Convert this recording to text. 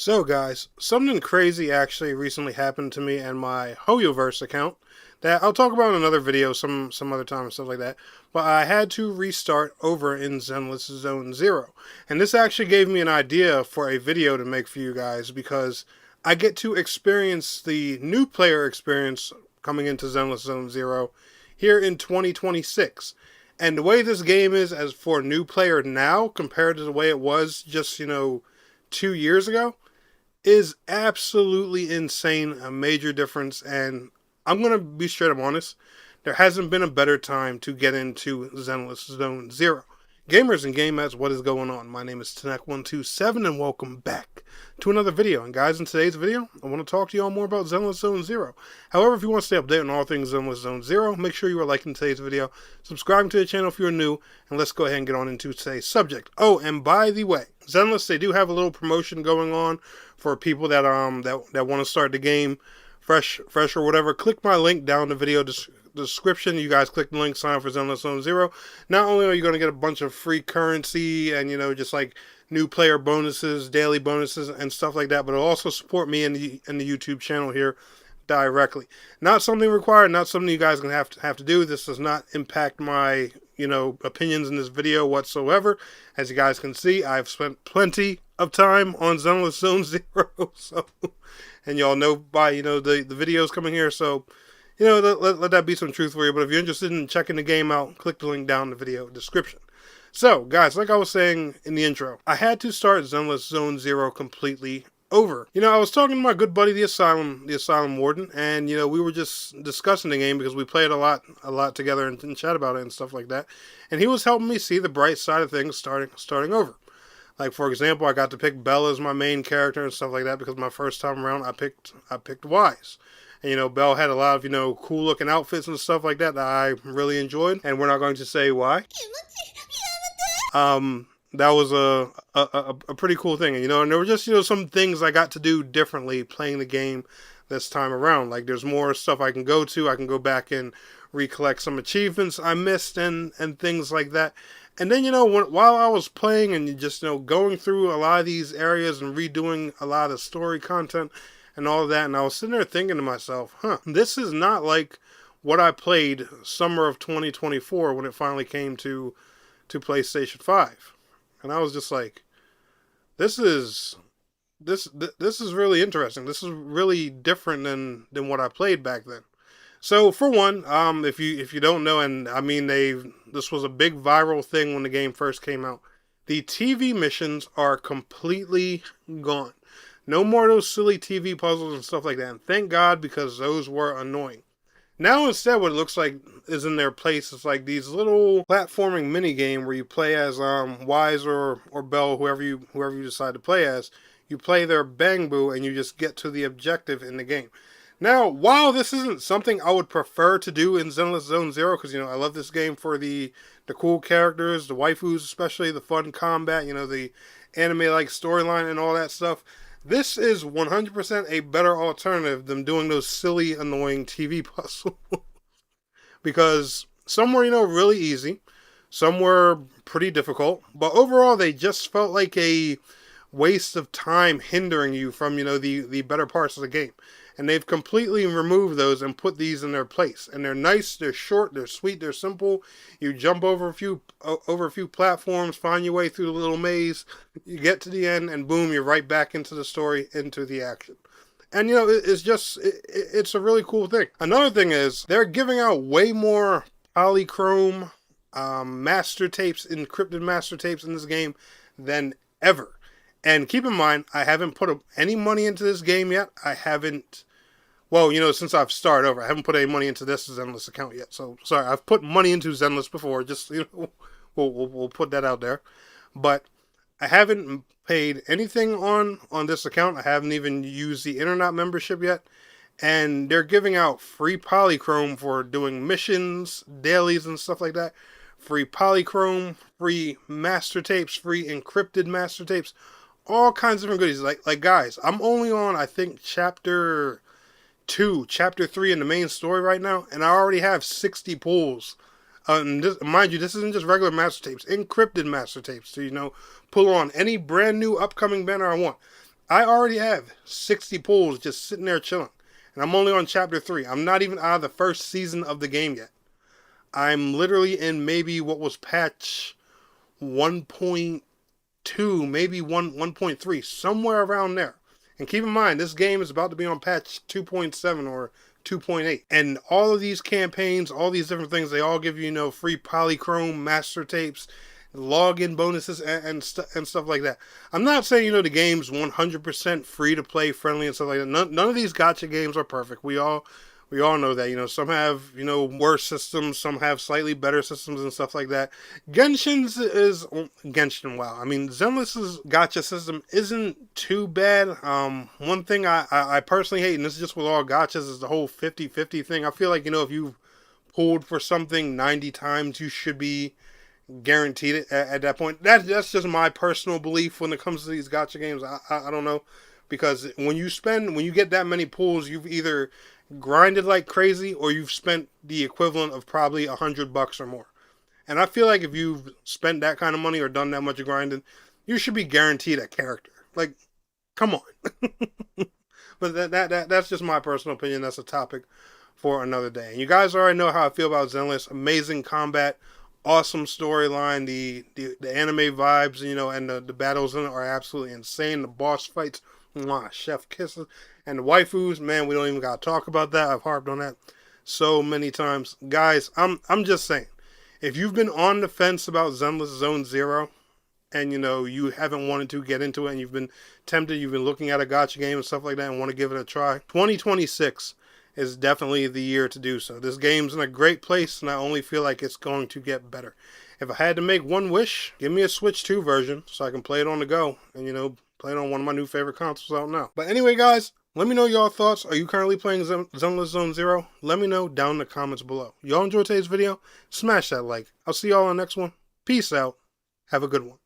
So guys, something crazy actually recently happened to me and my HoYoverse account that I'll talk about in another video some other time and stuff like that. But I had to restart over in Zenless Zone Zero. And this actually gave me an idea for a video to make for you guys because I get to experience the new player experience coming into Zenless Zone Zero here in 2026. And the way this game is as for a new player now compared to the way it was just, 2 years ago is absolutely insane, a major difference, and I'm going to be straight up honest, there hasn't been a better time to get into Zenless Zone Zero. Gamers and game mats, what is going on? My name is Tanek127 and welcome back to another video. And guys, in today's video, I want to talk to you all more about Zenless Zone Zero. However, if you want to stay updated on all things Zenless Zone Zero, make sure you are liking today's video, subscribing to the channel if you're new, and let's go ahead and get on into today's subject. Oh, and by the way, Zenless, they do have a little promotion going on for people that want to start the game fresh or whatever. Click my link down in the video description. You guys click the link, sign up for Zenless Zone Zero. Not only are you going to get a bunch of free currency and just like new player bonuses, daily bonuses and stuff like that, but it'll also support me in the YouTube channel here directly. Not something required, not something you guys are going to have to do. This does not impact my opinions in this video whatsoever. As you guys can see, I've spent plenty of time on Zenless Zone Zero, so, and y'all know by the videos coming here, so let that be some truth for you. But if you're interested in checking the game out, click the link down in the video description. So guys, like I was saying in the intro, I had to start Zenless Zone Zero completely over. I was talking to my good buddy, the asylum warden, and we were just discussing the game because we played a lot together and chat about it and stuff like that. And he was helping me see the bright side of things starting over. Like, for example, I got to pick Belle as my main character and stuff like that because my first time around I picked Wise. And Belle had a lot of cool looking outfits and stuff like that I really enjoyed, and we're not going to say why. That was a pretty cool thing, and there were just some things I got to do differently playing the game this time around. Like, there's more stuff I can go to. I can go back and recollect some achievements I missed and things like that. And then while I was playing and just going through a lot of these areas and redoing a lot of story content and all of that, and I was sitting there thinking to myself, this is not like what I played summer of 2024 when it finally came to PlayStation 5. And I was just like, this is really interesting. This is really different than what I played back then. So for one, if you don't know, and I mean this was a big viral thing when the game first came out, the TV missions are completely gone. No more of those silly TV puzzles and stuff like that. And thank God, because those were annoying. Now instead what it looks like is in their place. It's like these little platforming mini game where you play as Wise or Belle, whoever you decide to play as. You play their Bang Boo and you just get to the objective in the game. Now, while this isn't something I would prefer to do in Zenless Zone Zero, because I love this game for the cool characters, the waifus especially, the fun combat, the anime-like storyline and all that stuff. This is 100% a better alternative than doing those silly, annoying TV puzzles. Because some were, really easy. Some were pretty difficult. But overall, they just felt like a waste of time hindering you from, the better parts of the game. And they've completely removed those and put these in their place. And they're nice, they're short, they're sweet, they're simple. You jump over a few platforms, find your way through the little maze, you get to the end, and boom, you're right back into the story, into the action. And it's a really cool thing. Another thing is, they're giving out way more polychrome master tapes, encrypted master tapes in this game than ever. And keep in mind, I haven't put any money into this game yet. I haven't, since I've started over, I haven't put any money into this Zenless account yet. So, sorry, I've put money into Zenless before, just, we'll put that out there. But I haven't paid anything on this account. I haven't even used the internet membership yet. And they're giving out free polychrome for doing missions, dailies, and stuff like that. Free polychrome, free master tapes, free encrypted master tapes. All kinds of different goodies. Like guys, I'm only on, I think, chapter 2, chapter 3 in the main story right now, and I already have 60 pulls. And mind you, this isn't just regular master tapes, encrypted master tapes to, pull on any brand new upcoming banner I want. I already have 60 pulls just sitting there chilling. And I'm only on chapter 3. I'm not even out of the first season of the game yet. I'm literally in maybe what was patch 1.2, maybe 1.3, somewhere around there. And keep in mind, this game is about to be on patch 2.7 or 2.8. And all of these campaigns, all these different things, they all give you, free polychrome master tapes, login bonuses, and stuff like that. I'm not saying, the game's 100% free to play, friendly, and stuff like that. None of these gacha games are perfect. We all know that. Some have, worse systems, some have slightly better systems and stuff like that. Genshin, wow. I mean, Zenless's gacha system isn't too bad. One thing I personally hate, and this is just with all gachas, is the whole 50-50 thing. I feel like, if you've pulled for something 90 times, you should be guaranteed it at that point. That's just my personal belief when it comes to these gacha games. I don't know. Because when you get that many pulls, you've either grinded like crazy or you've spent the equivalent of probably $100 or more. And I feel like if you've spent that kind of money or done that much grinding, you should be guaranteed a character. Like, come on. But that's just my personal opinion. That's a topic for another day. And you guys already know how I feel about Zenless. Amazing combat, awesome storyline, the anime vibes, and the battles in it are absolutely insane. The boss fights, mwah, chef kisses, and the waifus, man, we don't even gotta talk about that. I've harped on that so many times. Guys, I'm just saying, if you've been on the fence about Zenless Zone Zero, and you haven't wanted to get into it, and you've been tempted, you've been looking at a gacha game and stuff like that, and want to give it a try, 2026 is definitely the year to do so. This game's in a great place, and I only feel like it's going to get better. If I had to make one wish, give me a Switch 2 version so I can play it on the go, and play it on one of my new favorite consoles out now. But anyway, guys, let me know your thoughts. Are you currently playing Zenless Zone Zero? Let me know down in the comments below. Y'all enjoyed today's video? Smash that like. I'll see y'all on the next one. Peace out. Have a good one.